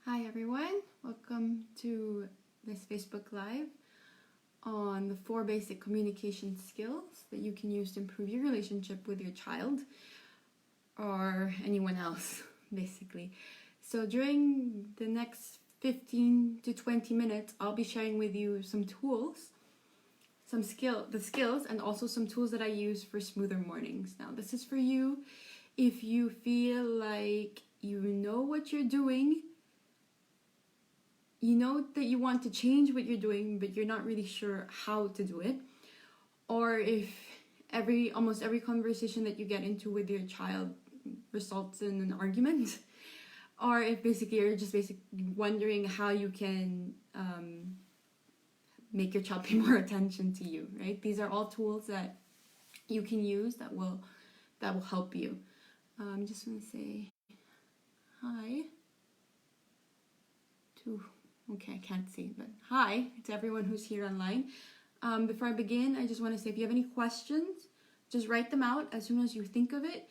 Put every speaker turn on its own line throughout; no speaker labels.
Hi everyone, welcome to this Facebook Live on the 4 basic communication skills that you can use to improve your relationship with your child or anyone else, basically. So during the next 15 to 20 minutes, I'll be sharing with you some tools, the skills, and also some tools that I use for smoother mornings. Now, this is for you if you feel like you know what you're doing. You know that you want to change what you're doing, but you're not really sure how to do it. Or if almost every conversation that you get into with your child results in an argument. Or if basically you're just wondering how you can make your child pay more attention to you, right? These are all tools that you can use that will help you. I'm just going to say hi to... Okay, I can't see, but hi to everyone who's here online. Before I begin, I just want to say if you have any questions, just write them out as soon as you think of it.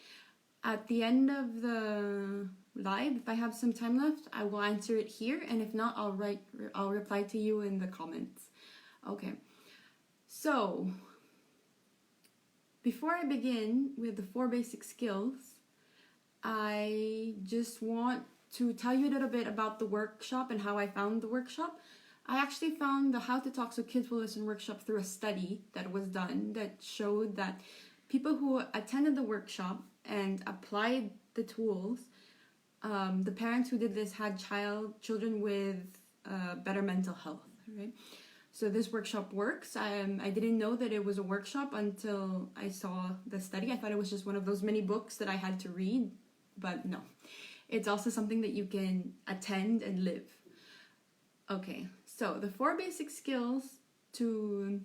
At the end of the live, if I have some time left, I will answer it here, and if not, I'll reply to you in the comments. Okay, so before I begin with the 4 basic skills, I just want to tell you a little bit about the workshop and how I found the workshop. I actually found the How to Talk So Kids Will Listen workshop through a study that was done that showed that people who attended the workshop and applied the tools, the parents who did this had children with better mental health, right? So this workshop works. I didn't know that it was a workshop until I saw the study. I thought it was just one of those many books that I had to read, but no. It's also something that you can attend and live. Okay, so the 4 basic skills the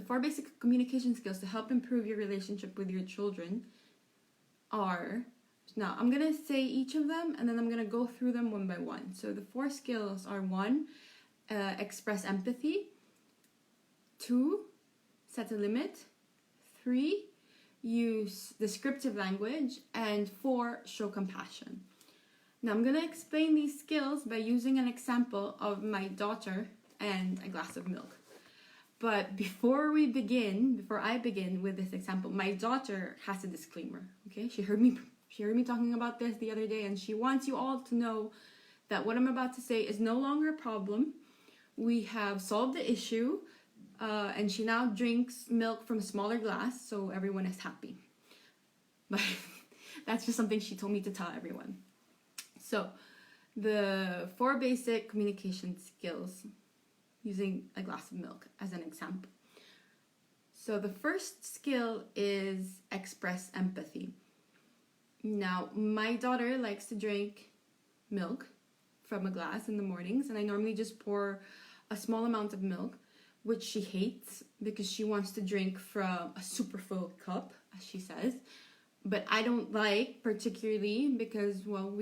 4 basic communication skills to help improve your relationship with your children are, now I'm going to say each of them and then I'm going to go through them one by one. So the 4 skills are 1, express empathy, 2, set a limit, 3, use descriptive language, and 4, show compassion. Now I'm going to explain these skills by using an example of my daughter and a glass of milk. But before I begin with this example, my daughter has a disclaimer, okay? She heard me talking about this the other day, and she wants you all to know that what I'm about to say is no longer a problem. We have solved the issue. And she now drinks milk from a smaller glass, so everyone is happy. But that's just something she told me to tell everyone. So, the 4 basic communication skills using a glass of milk as an example. So the first skill is express empathy. Now, my daughter likes to drink milk from a glass in the mornings, and I normally just pour a small amount of milk, which she hates because she wants to drink from a super full cup, as she says. But I don't like particularly because, well,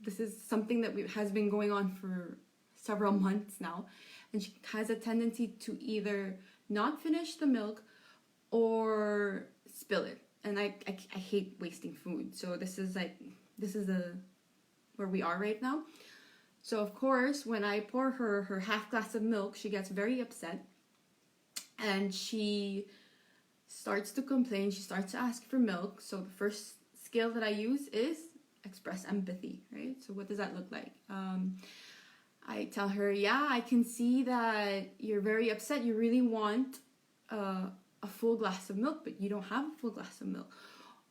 this is something that has been going on for several months now. And she has a tendency to either not finish the milk or spill it. And I hate wasting food. So this is where we are right now. So, of course, when I pour her half glass of milk, she gets very upset and she starts to complain. She starts to ask for milk. So the first skill that I use is express empathy, right? So what does that look like? I tell her, yeah, I can see that you're very upset. You really want a full glass of milk, but you don't have a full glass of milk.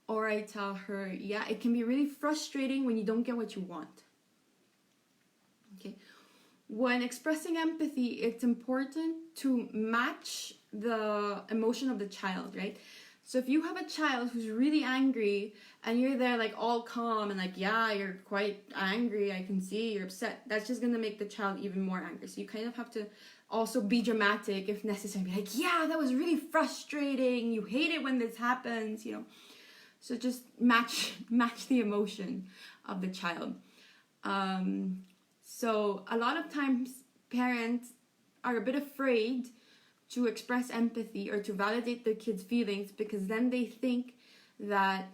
Or I tell her, yeah, it can be really frustrating when you don't get what you want. Okay, when expressing empathy, it's important to match the emotion of the child, right? So if you have a child who's really angry and you're there like all calm and like, yeah, you're quite angry, I can see you're upset, that's just going to make the child even more angry. So you kind of have to also be dramatic if necessary. Be like, yeah, that was really frustrating. You hate it when this happens, you know. So just match the emotion of the child. So a lot of times parents are a bit afraid to express empathy or to validate their kids' feelings because then they think that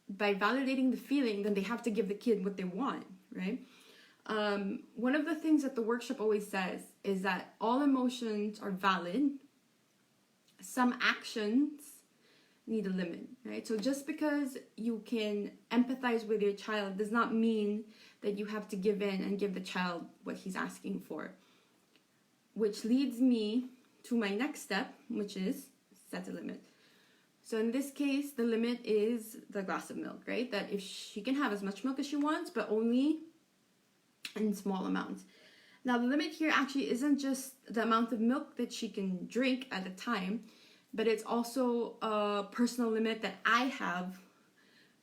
by validating the feeling, then they have to give the kid what they want, right? One of the things that the workshop always says is that all emotions are valid. Some actions need a limit, right? So just because you can empathize with your child does not mean that you have to give in and give the child what he's asking for. Which leads me to my next step, which is set a limit. So in this case, the limit is the glass of milk, right? That if she can have as much milk as she wants, but only in small amounts. Now the limit here actually isn't just the amount of milk that she can drink at a time, but it's also a personal limit that I have,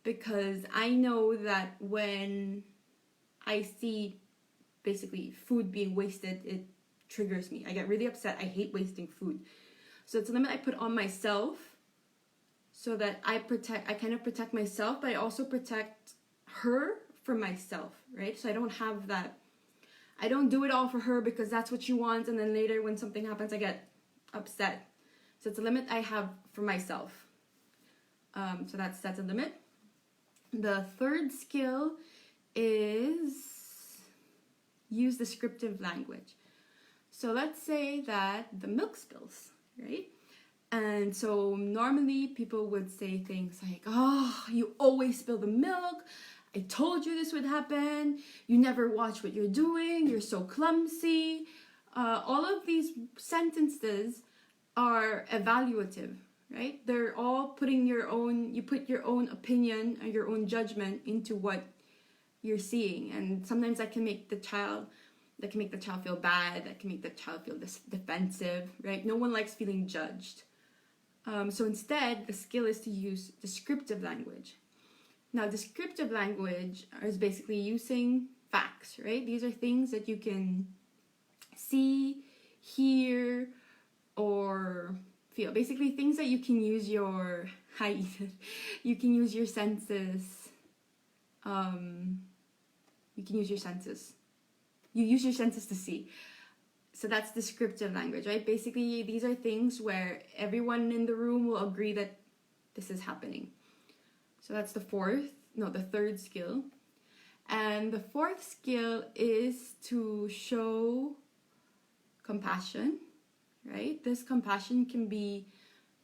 because I know that when I see basically food being wasted, it triggers me. I get really upset. I hate wasting food. So it's a limit I put on myself so that I kind of protect myself, but I also protect her from myself, right? So I don't have that, I don't do it all for her because that's what she wants, and then later when something happens I get upset. So it's a limit I have for myself. So that's a limit. The third skill is use descriptive language. So let's say that the milk spills, right? And so normally people would say things like, oh, you always spill the milk. I told you this would happen. You never watch what you're doing. You're so clumsy. All of these sentences are evaluative, right? They're all putting you put your own opinion and your own judgment into what you're seeing. And sometimes that can make the child feel bad. That can make the child feel defensive, right? No one likes feeling judged. So instead, the skill is to use descriptive language. Now, descriptive language is basically using facts, right? These are things that you can see, hear, or feel. Basically, things that you can use your you can use your senses. You can use your senses. You use your senses to see. So that's descriptive language, right? Basically, these are things where everyone in the room will agree that this is happening. So that's the third skill. And the fourth skill is to show compassion, right? This compassion can be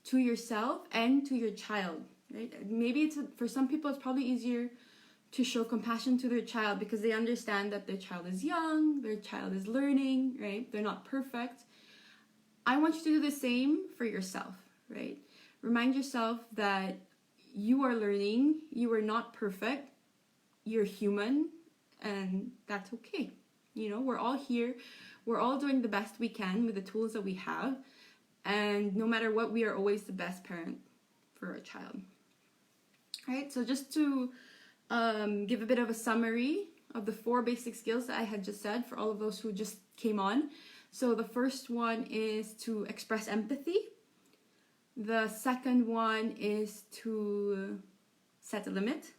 to yourself and to your child, right? Maybe for some people, it's probably easier to show compassion to their child because they understand that their child is young, their child is learning, right? They're not perfect. I want you to do the same for yourself, right? Remind yourself that you are learning, you are not perfect, you're human, and that's okay. You know, we're all here, we're all doing the best we can with the tools that we have, and no matter what, we are always the best parent for our child. All right, so just to give a bit of a summary of the 4 basic skills that I had just said for all of those who just came on. So the first one is to express empathy. The second one is to set a limit.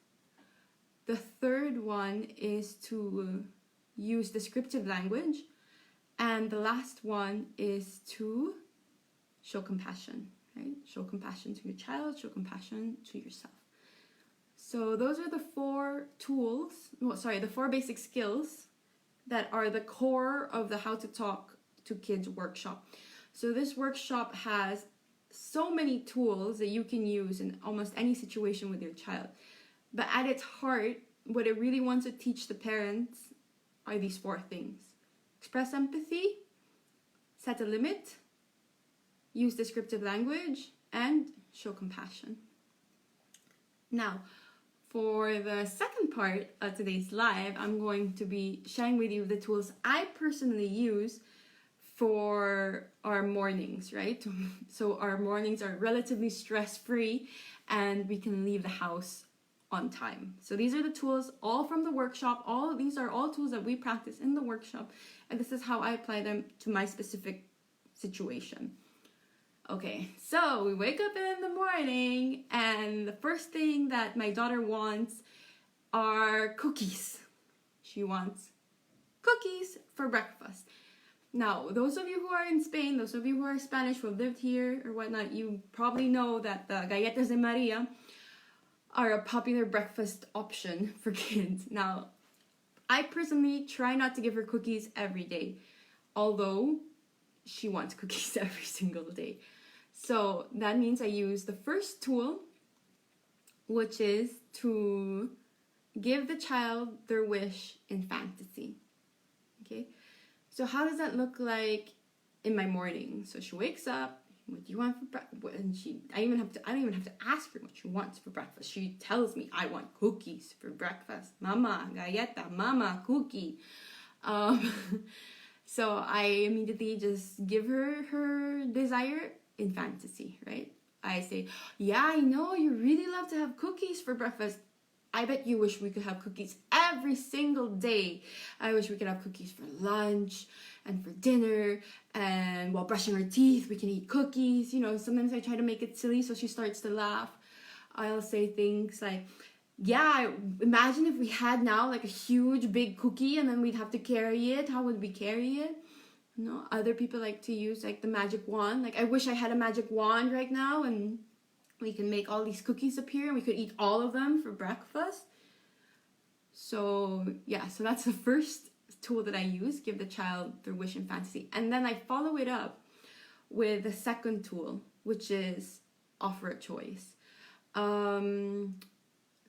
The third one is to use descriptive language. And the last one is to show compassion, right? Show compassion to your child, show compassion to yourself. So those are the 4 the 4 basic skills that are the core of the How to Talk to Kids workshop. So this workshop has so many tools that you can use in almost any situation with your child. But at its heart, what it really wants to teach the parents are these 4 things. Express empathy, set a limit, use descriptive language, and show compassion. Now, for the second part of today's live, I'm going to be sharing with you the tools I personally use for our mornings, right? So our mornings are relatively stress-free and we can leave the house on time. So these are the tools all from the workshop. These are all tools that we practice in the workshop, and this is how I apply them to my specific situation. Okay, so we wake up in the morning and the first thing that my daughter wants are cookies. She wants cookies for breakfast. Now, those of you who are in Spain, those of you who are Spanish, who have lived here or whatnot, you probably know that the galletas de Maria are a popular breakfast option for kids. Now, I personally try not to give her cookies every day, although she wants cookies every single day. So that means I use the first tool, which is to give the child their wish in fantasy. Okay, so how does that look like in my morning? So she wakes up. What do you want for breakfast? And I don't even have to ask her what she wants for breakfast. She tells me, I want cookies for breakfast. Mama, galleta, mama, cookie. So I immediately just give her her desire in fantasy, right? I say, yeah, I know you really love to have cookies for breakfast. I bet you wish we could have cookies every single day. I wish we could have cookies for lunch and for dinner, and while brushing our teeth we can eat cookies. You know, sometimes I try to make it silly so she starts to laugh. I'll say things like, yeah, imagine if we had now like a huge big cookie and then we'd have to carry it. How would we carry it? You know, other people like to use like the magic wand. Like, I wish I had a magic wand right now and we can make all these cookies appear and we could eat all of them for breakfast. So yeah, so that's the first tool that I use, give the child their wish and fantasy. And then I follow it up with the second tool, which is offer a choice.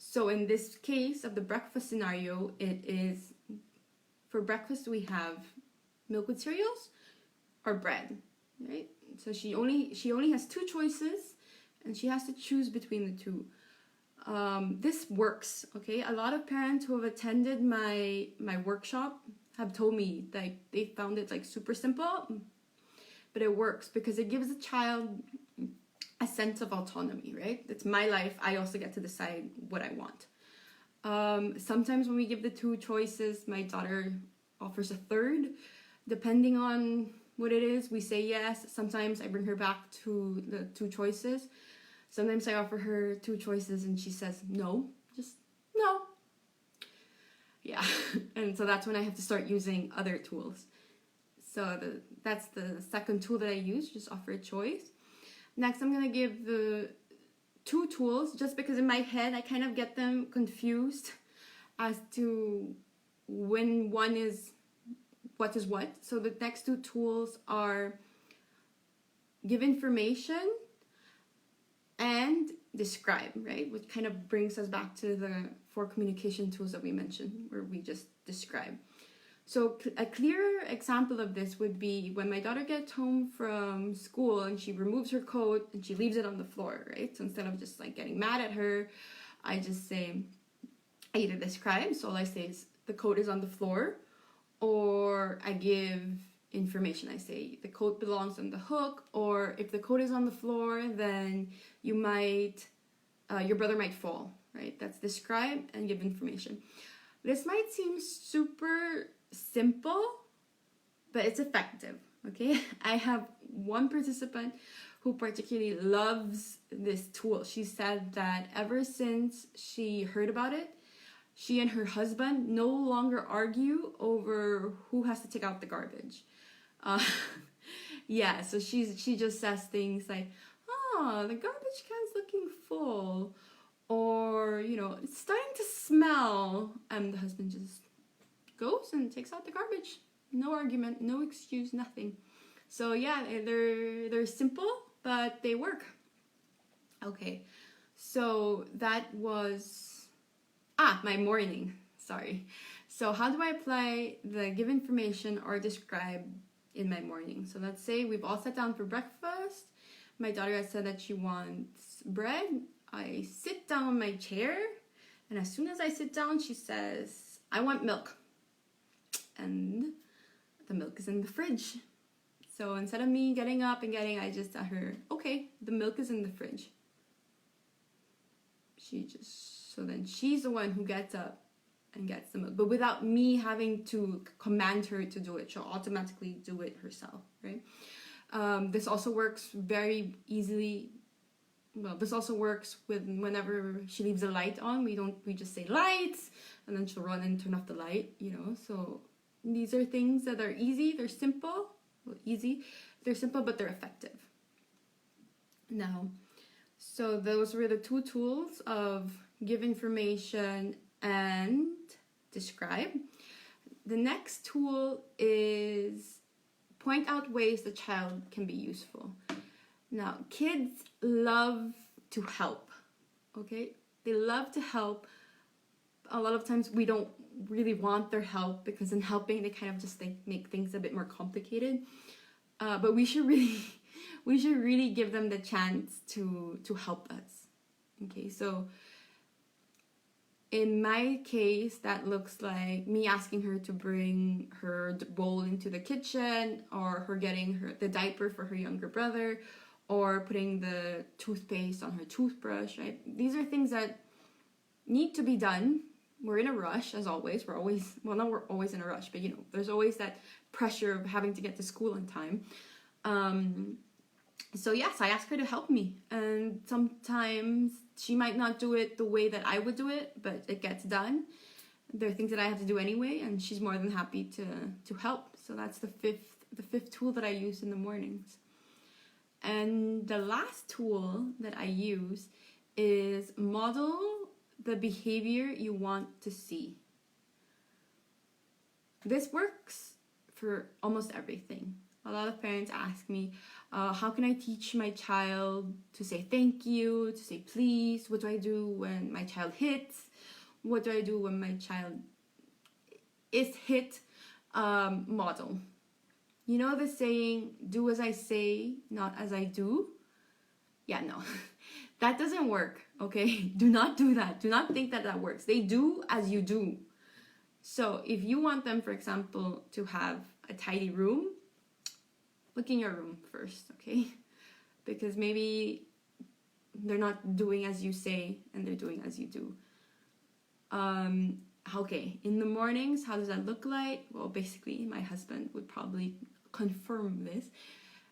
So in this case of the breakfast scenario, it is, for breakfast we have milk with cereals or bread, right? So she only has two choices and she has to choose between the two. This works, okay? A lot of parents who have attended my workshop have told me that they found it like super simple, but it works because it gives the child a sense of autonomy, right? It's my life. I also get to decide what I want. Sometimes when we give the two choices, my daughter offers a third. Depending on what it is, we say yes. Sometimes I bring her back to the two choices. Sometimes I offer her two choices and she says no, just no. Yeah, and so that's when I have to start using other tools. So that's the second tool that I use, just offer a choice. Next, I'm going to give the two tools just because in my head I kind of get them confused as to when one is what is what. So the next two tools are give information and describe, right? Which kind of brings us back to the 4 communication tools that we mentioned, where we just describe. So a clear example of this would be when my daughter gets home from school and she removes her coat and she leaves it on the floor, right? So instead of just like getting mad at her, I just say, I either describe, so all I say is the coat is on the floor, or I give information. I say the coat belongs on the hook, or if the coat is on the floor, then you might, your brother might fall, right? That's describe and give information. This might seem super simple, but it's effective, okay? I have one participant who particularly loves this tool. She said that ever since she heard about it, she and her husband no longer argue over who has to take out the garbage. Yeah, so she just says things like, oh, the garbage can's looking full, or, you know, it's starting to smell, and the husband just goes and takes out the garbage. No argument, no excuse, nothing. So yeah, they're simple, but they work. Okay, so that was my morning. Sorry. So how do I apply the give information or describe in my morning? So let's say we've all sat down for breakfast. My daughter has said that she wants bread. I sit down on my chair, and as soon as I sit down, she says, I want milk. And the milk is in the fridge. So instead of me getting up and I just tell her, okay, the milk is in the fridge. So then she's the one who gets up and gets the milk, but without me having to command her to do it. She'll automatically do it herself, right? This also works very easily. Well, this also works with whenever she leaves the light on. We just say lights, and then she'll run and turn off the light, you know. So these are things that are easy, they're simple. Well, easy, they're simple, but they're effective. Now, so those were the two tools of give information and describe. The next tool is point out ways the child can be useful. Now, kids love to help, okay? They love to help. A lot of times we don't really want their help because in helping they kind of just make things a bit more complicated. But we should really give them the chance to help us. Okay, so in my case, that looks like me asking her to bring her bowl into the kitchen, or her getting the diaper for her younger brother, or putting the toothpaste on her toothbrush, right? These are things that need to be done. We're in a rush, as always. We're always in a rush, but there's always that pressure of having to get to school on time. So yes, I ask her to help me, and sometimes she might not do it the way that I would do it, but it gets done. There are things that I have to do anyway, and she's more than happy to help. So that's the fifth tool that I use in the mornings. And the last tool that I use is model the behavior you want to see. This works for almost everything. A lot of parents ask me, how can I teach my child to say thank you, to say please? What do I do when my child hits? What do I do when my child is hit? Model. You know the saying, do as I say, not as I do? Yeah, no. That doesn't work, okay? Do not do that. Do not think that works. They do as you do. So if you want them, for example, to have a tidy room, look in your room first, okay? Because maybe they're not doing as you say and they're doing as you do. Okay, in the mornings, how does that look like? Well, basically, my husband would probably confirm this,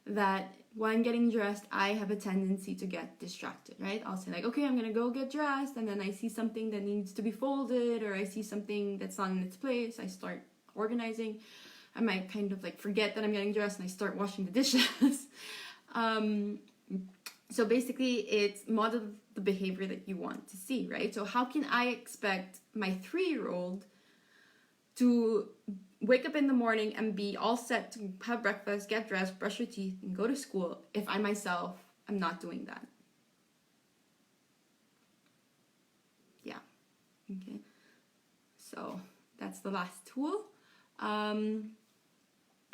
that when getting dressed, I have a tendency to get distracted, right? I'll say like, okay, I'm gonna go get dressed, and then I see something that needs to be folded, or I see something that's not in its place, I start organizing. I might kind of like forget that I'm getting dressed and I start washing the dishes. So basically it's model the behavior that you want to see, right? So how can I expect my 3-year-old to wake up in the morning and be all set to have breakfast, get dressed, brush her teeth, and go to school if I myself am not doing that? Yeah, okay. So that's the last tool.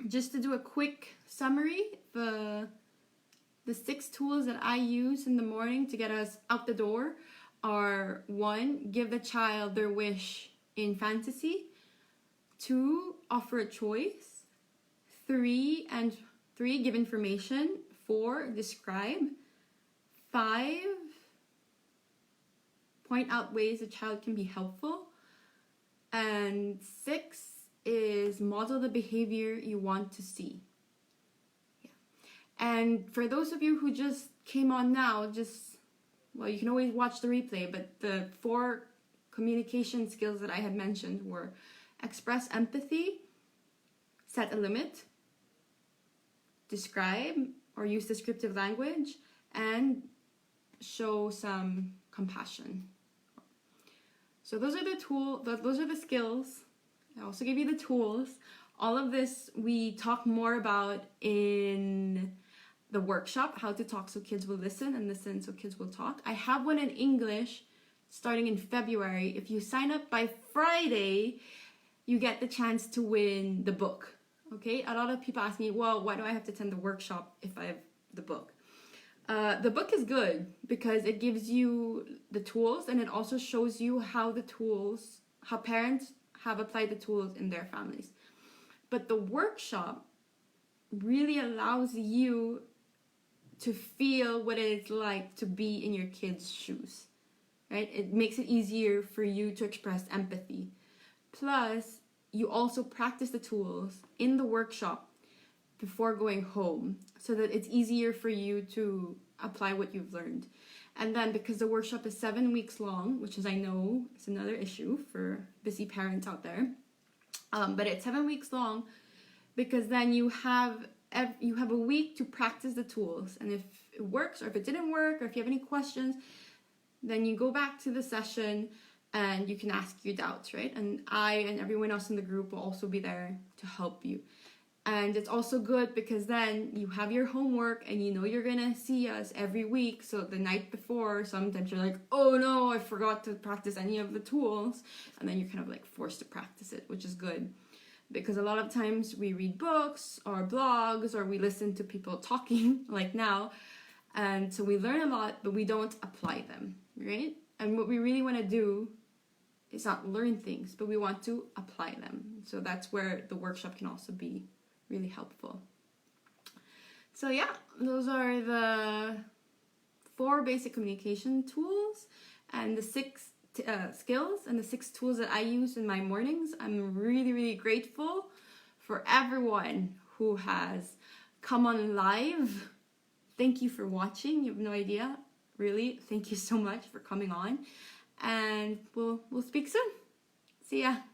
Just to do a quick summary, the 6 tools that I use in the morning to get us out the door are: 1, give the child their wish in fantasy; 2, offer a choice; 3, give information; 4, describe; 5, point out ways a child can be helpful; and 6 is model the behavior you want to see. Yeah. And for those of you who just came on now, you can always watch the replay, but the 4 communication skills that I had mentioned were: express empathy, set a limit, describe or use descriptive language, and show some compassion. So those are the skills. I also give you the tools. All of this we talk more about in the workshop, How to Talk So Kids Will Listen, and Listen So Kids Will Talk. I have one in English starting in February. If you sign up by Friday, you get the chance to win the book. Okay? A lot of people ask me, well, why do I have to attend the workshop if I have the book? The book is good because it gives you the tools, and it also shows you how parents have applied the tools in their families. But the workshop really allows you to feel what it's like to be in your kids' shoes, right? It makes it easier for you to express empathy. Plus, you also practice the tools in the workshop before going home so that it's easier for you to apply what you've learned. And then because the workshop is 7 weeks long, which is, I know, is another issue for busy parents out there, but it's 7 weeks long because then you have a week to practice the tools. And if it works or if it didn't work or if you have any questions, then you go back to the session and you can ask your doubts, right? And I and everyone else in the group will also be there to help you. And it's also good because then you have your homework and you know you're gonna see us every week. So the night before, sometimes you're like, oh no, I forgot to practice any of the tools. And then you're kind of like forced to practice it, which is good. Because a lot of times we read books or blogs or we listen to people talking like now. And so we learn a lot, but we don't apply them, right? And what we really want to do is not learn things, but we want to apply them. So that's where the workshop can also be really helpful. So yeah, those are the 4 basic communication tools and the 6 skills and the 6 tools that I use in my mornings. I'm really, really grateful for everyone who has come on live. Thank you for watching. You have no idea. Really, thank you so much for coming on. And we'll speak soon. See ya.